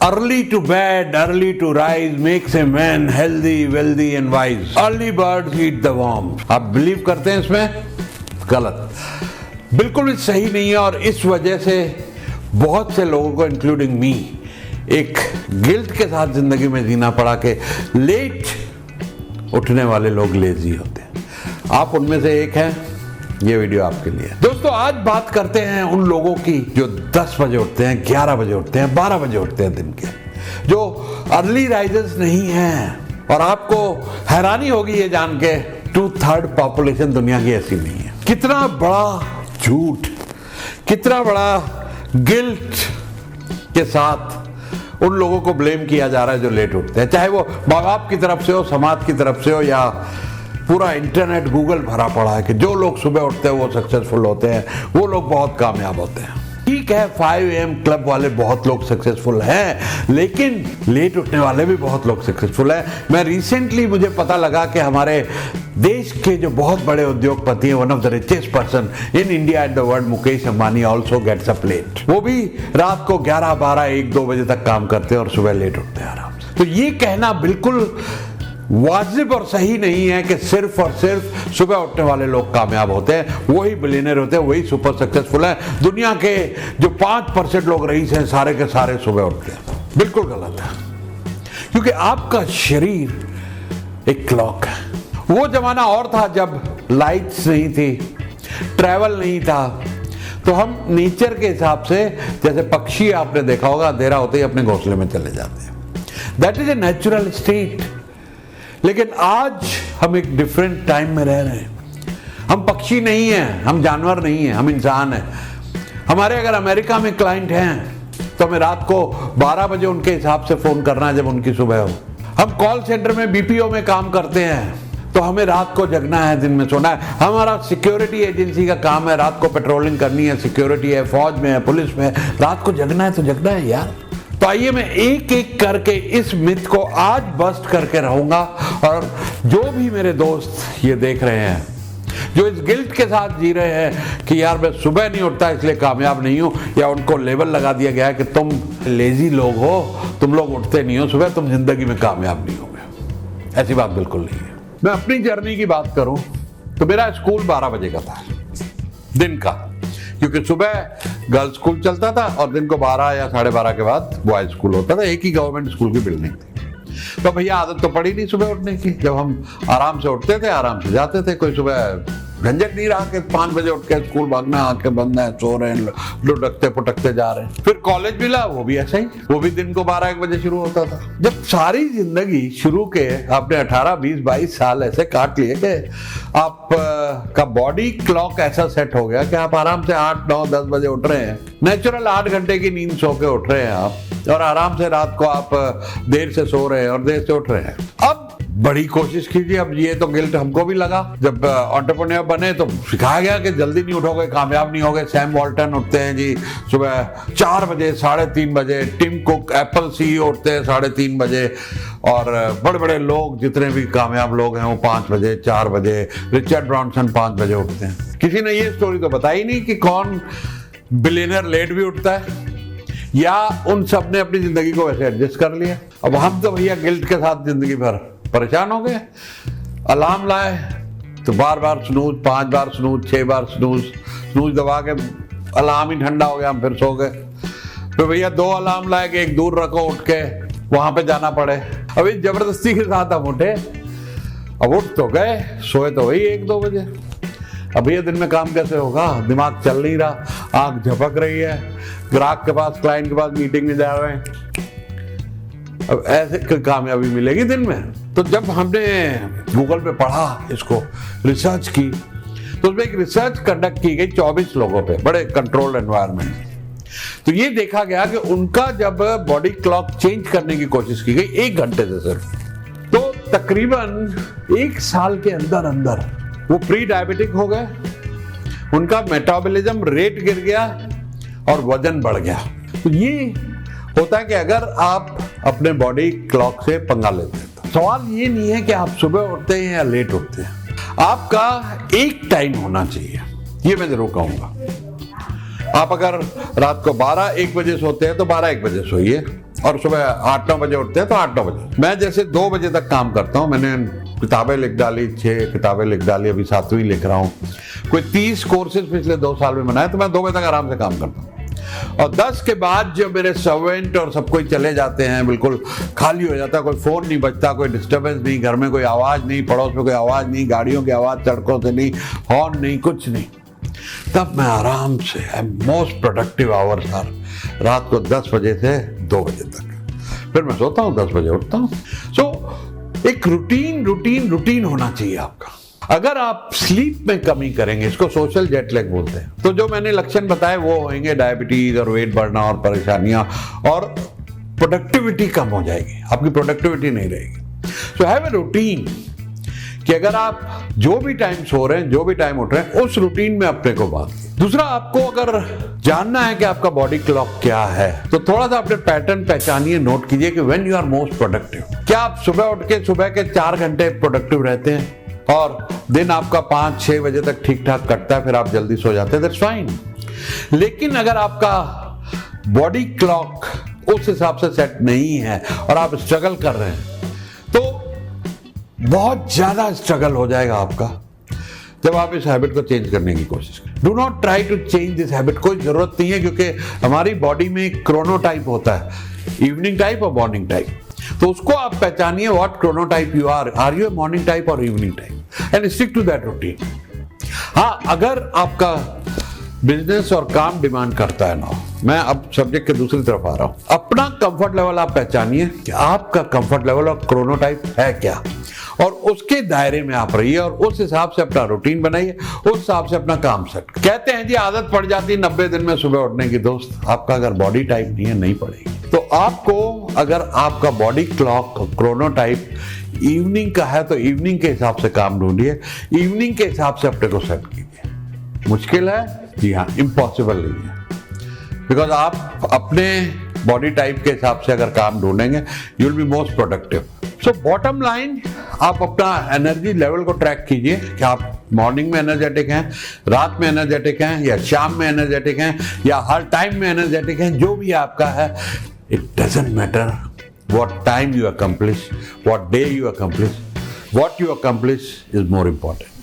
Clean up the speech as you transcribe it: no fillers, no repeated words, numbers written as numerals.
Early to bed, early to rise makes a man healthy, wealthy and wise. Early birds eat the worms. आप believe करते हैं इसमें? गलत, बिल्कुल भी सही नहीं है। और इस वजह से बहुत से लोगों को इंक्लूडिंग मी एक गिल्ट के साथ जिंदगी में जीना पड़ा कि लेट उठने वाले लोग लेजी होते हैं। आप उनमें से एक हैं, ये वीडियो आपके लिए। दोस्तों, आज बात करते हैं उन लोगों की जो 10 बजे उठते हैं, 11 बजे उठते हैं, 12 बजे उठते हैं दिन के, जो अर्ली राइजर्स नहीं हैं। और आपको हैरानी होगी ये जान के 2/3 पॉपुलेशन दुनिया की ऐसी नहीं है। कितना बड़ा झूठ, कितना बड़ा गिल्ट के साथ उन लोगों को ब्लेम किया जा रहा है जो लेट उठते हैं, चाहे वो माँ बाप की तरफ से हो, समाज की तरफ से हो, या पूरा इंटरनेट गूगल भरा पड़ा है कि जो लोग सुबह उठते हैं वो सक्सेसफुल होते हैं, वो लोग बहुत कामयाब होते हैं। ठीक है, 5 AM क्लब वाले बहुत लोग सक्सेसफुल हैं, लेकिन लेट उठने वाले भी बहुत लोग सक्सेसफुल हैं। मैं रिसेंटली मुझे पता लगा कि हमारे देश के जो बहुत बड़े उद्योगपति हैं, one of the richest person in India and the world, Mukesh Ambani also gets up late. वो भी रात को 11, 12, 1, 2 बजे तक काम करते हैं और सुबह लेट उठते हैं आराम से। तो ये कहना बिल्कुल वाजिब और सही नहीं है कि सिर्फ और सिर्फ सुबह उठने वाले लोग कामयाब होते हैं, वही बिलियनर होते हैं, वही सुपर सक्सेसफुल है। दुनिया के जो 5% लोग रईस हैं, सारे के सारे सुबह उठते हैं। बिल्कुल गलत है, क्योंकि आपका शरीर एक क्लॉक है। वो जमाना और था जब लाइट्स नहीं थी, ट्रैवल नहीं था, तो हम नेचर के हिसाब से, जैसे पक्षी आपने देखा होगा, अंधेरा होते ही अपने घोंसले में चले जाते हैं। That is a natural state. लेकिन आज हम एक डिफरेंट टाइम में रह रहे हैं। हम पक्षी नहीं हैं, हम जानवर नहीं हैं, हम इंसान हैं। हमारे अगर अमेरिका में क्लाइंट हैं तो हमें रात को 12 बजे उनके हिसाब से फोन करना है जब उनकी सुबह हो। हम कॉल सेंटर में, BPO में काम करते हैं तो हमें रात को जगना है, दिन में सोना है। हमारा सिक्योरिटी एजेंसी का काम है, रात को पेट्रोलिंग करनी है, सिक्योरिटी है, फौज में है, पुलिस में है, रात को जगना है तो जगना है यार। तो आइए मैं एक एक करके इस मिथ को आज बस्ट करके रहूंगा। और जो भी मेरे दोस्त ये देख रहे हैं, जो इस गिल्ट के साथ जी रहे हैं कि यार मैं सुबह नहीं उठता इसलिए कामयाब नहीं हूं, या उनको लेबल लगा दिया गया है कि तुम लेजी लोग हो, तुम लोग उठते नहीं हो सुबह, तुम जिंदगी में कामयाब नहीं होगे, ऐसी बात बिल्कुल नहीं है। मैं अपनी जर्नी की बात करूं तो मेरा स्कूल 12 बजे का था, दिन का, क्योंकि सुबह गर्ल्स स्कूल चलता था और दिन को 12 या 12:30 के बाद बॉयज स्कूल होता था। एक ही गवर्नमेंट स्कूल की बिल्डिंग थी। तो भैया आदत तो पड़ी नहीं सुबह उठने की। जब हम आराम से उठते थे, आराम से जाते थे, कोई सुबह झंझट नहीं रहा कि 5 बजे उठ के स्कूल भागना, आंखें बंद है, सो रहे हैं, लुढ़कते पुटकते जा रहे हैं। फिर कॉलेज मिला, वो भी ऐसा ही, वो भी दिन को 12-1 बजे शुरू होता था। जब सारी जिंदगी शुरू के आपने 18, 20, 22 साल ऐसे काट लिए कि आप का बॉडी क्लॉक ऐसा सेट हो गया कि आप आराम से 8, 9, 10 बजे उठ रहे हैं, नेचुरल 8 घंटे की नींद सो के उठ रहे हैं आप, और आराम से रात को आप देर से सो रहे हैं और देर से उठ रहे हैं। अब बड़ी कोशिश कीजिए। अब ये तो गिल्ट हमको भी लगा, जब एंटरप्रेन्योर बने तो सिखाया गया कि जल्दी नहीं उठोगे कामयाब नहीं होगे। सैम वॉल्टन उठते हैं जी सुबह 4 बजे, 3:30 बजे। टिम कुक, एप्पल CEO उठते हैं 3:30 बजे। और बड़े बड़े लोग, जितने भी कामयाब लोग हैं, वो 5 बजे, 4 बजे। रिचर्ड ब्रांसन 5 बजे उठते हैं। किसी ने ये स्टोरी तो बताई नहीं कि कौन बिलियनर लेट भी उठता है, या उन सब ने अपनी जिंदगी को वैसे एडजस्ट कर लिया। अब हम तो भैया गिल्ट के साथ जिंदगी भर परेशान हो गए। अलार्म लाए तो बार स्नूज, 5 बार स्नूज, 6 बार स्नूज दबा के अलार्म ही ठंडा हो गया, हम फिर सो गए। फिर भैया 2 अलार्म लाए कि एक दूर रखो, उठ के वहां पे जाना पड़े। अभी जबरदस्ती के साथ हम उठे, अब उठ तो गए, सोए तो वही 1-2 बजे। अब भैया दिन में काम कैसे होगा, दिमाग चल नहीं रहा, आंख झपक रही है, ग्राहक के पास, क्लाइंट के पास मीटिंग में जा रहे हैं। अब ऐसे कामयाबी मिलेगी दिन में? तो जब हमने गूगल पे पढ़ा, इसको रिसर्च की, तो उसमें एक रिसर्च कंडक्ट की गई 24 लोगों पे, बड़े कंट्रोल्ड एनवायरनमेंट। तो ये देखा गया कि उनका जब बॉडी क्लॉक चेंज करने की कोशिश की गई 1 घंटे से सिर्फ, तो तकरीबन 1 साल के अंदर अंदर वो प्री डायबिटिक हो गए, उनका मेटाबॉलिज्म रेट गिर गया और वजन बढ़ गया। तो ये होता है कि अगर आप अपने बॉडी क्लॉक से पंगा लेते हैं। तो सवाल ये नहीं है कि आप सुबह उठते हैं या लेट उठते हैं, आपका एक टाइम होना चाहिए, ये मैं जरूर कहूंगा। आप अगर रात को 12-1 बजे सोते हैं तो 12-1 बजे सोइए, और सुबह 8-9 बजे उठते हैं तो 8-9 बजे। मैं जैसे 2 बजे तक काम करता हूँ, मैंने किताबें लिख डाली, 6 किताबें लिख डाली, अभी 7वीं लिख रहा हूँ। कोई 30 कोर्सेज पिछले 2 साल में बनाए, तो मैं 2 बजे तक आराम से काम करता हूँ। और 10 के बाद जब मेरे सर्वेंट और सब कोई चले जाते हैं, बिल्कुल खाली हो जाता है, कोई फोन नहीं बजता, कोई डिस्टर्बेंस नहीं, घर में कोई आवाज नहीं, पड़ोस में कोई आवाज नहीं, गाड़ियों की आवाज सड़कों से नहीं, हॉर्न नहीं, कुछ नहीं, तब मैं आराम से मोस्ट प्रोडक्टिव आवर्स आर रात को 10 बजे से 2 बजे तक। फिर मैं सोता हूँ, 10 बजे उठता हूँ। सो एक रूटीन होना चाहिए आपका। अगर आप स्लीप में कमी करेंगे, इसको सोशल जेट लैग बोलते हैं, तो जो मैंने लक्षण बताए वो होंगे डायबिटीज और वेट बढ़ना और परेशानियां, और प्रोडक्टिविटी कम हो जाएगी, आपकी प्रोडक्टिविटी नहीं रहेगी। सो हैव ए रूटीन कि अगर आप जो भी टाइम सो रहे हैं, जो भी टाइम उठ रहे हैं, उस रूटीन में अपने को बांधिए। दूसरा, आपको अगर जानना है कि आपका बॉडी क्लॉक क्या है, तो थोड़ा सा अपने पैटर्न पहचानिए, नोट कीजिए कि when you are most productive. क्या आप सुबह उठ के सुबह के 4 घंटे प्रोडक्टिव रहते हैं और दिन आपका 5-6 बजे तक ठीक ठाक कटता है, फिर आप जल्दी सो जाते हैं, दैट्स फाइन। लेकिन अगर आपका बॉडी क्लॉक उस हिसाब से सेट नहीं है और आप स्ट्रगल कर रहे हैं, तो बहुत ज्यादा स्ट्रगल हो जाएगा आपका जब आप इस हैबिट को चेंज करने की कोशिश करें। Do not try to change this habit, कोई जरूरत नहीं है, क्योंकि हमारी बॉडी में एक क्रोनोटाइप होता है, इवनिंग टाइप और मॉर्निंग टाइप। तो उसको आप पहचानिए, what chronotype you are you a morning type और evening type, and stick to that routine. हाँ, अगर आपका बिजनेस और काम डिमांड करता है ना, मैं अब सब्जेक्ट के दूसरी तरफ आ रहा हूं, अपना कंफर्ट लेवल आप पहचानिए कि आपका कंफर्ट लेवल और क्रोनोटाइप है क्या, और उसके दायरे में आप रहिए और उस हिसाब से अपना रूटीन बनाइए, उस हिसाब से अपना काम सेट। कहते हैं जी आदत पड़ जाती है 90 दिन में सुबह उठने की। दोस्त, आपका अगर बॉडी टाइप नहीं है, नहीं पड़ेगी। तो आपको, अगर आपका बॉडी क्लॉक क्रोनोटाइप इवनिंग का है, तो इवनिंग के हिसाब से काम ढूंढिए, इवनिंग के हिसाब से अपने को सेट कीजिए। मुश्किल है? जी हाँ, इम्पॉसिबल नहीं है, बिकॉज आप अपने बॉडी टाइप के हिसाब से अगर काम ढूंढेंगे, you will be most productive. So bottom line, आप अपना एनर्जी लेवल को ट्रैक कीजिए कि आप मॉर्निंग में एनर्जेटिक हैं, रात में एनर्जेटिक हैं, या शाम में एनर्जेटिक हैं, या हर टाइम में एनर्जेटिक हैं, जो भी आपका है। It doesn't matter what time you accomplish, what day you accomplish, what you accomplish is more important.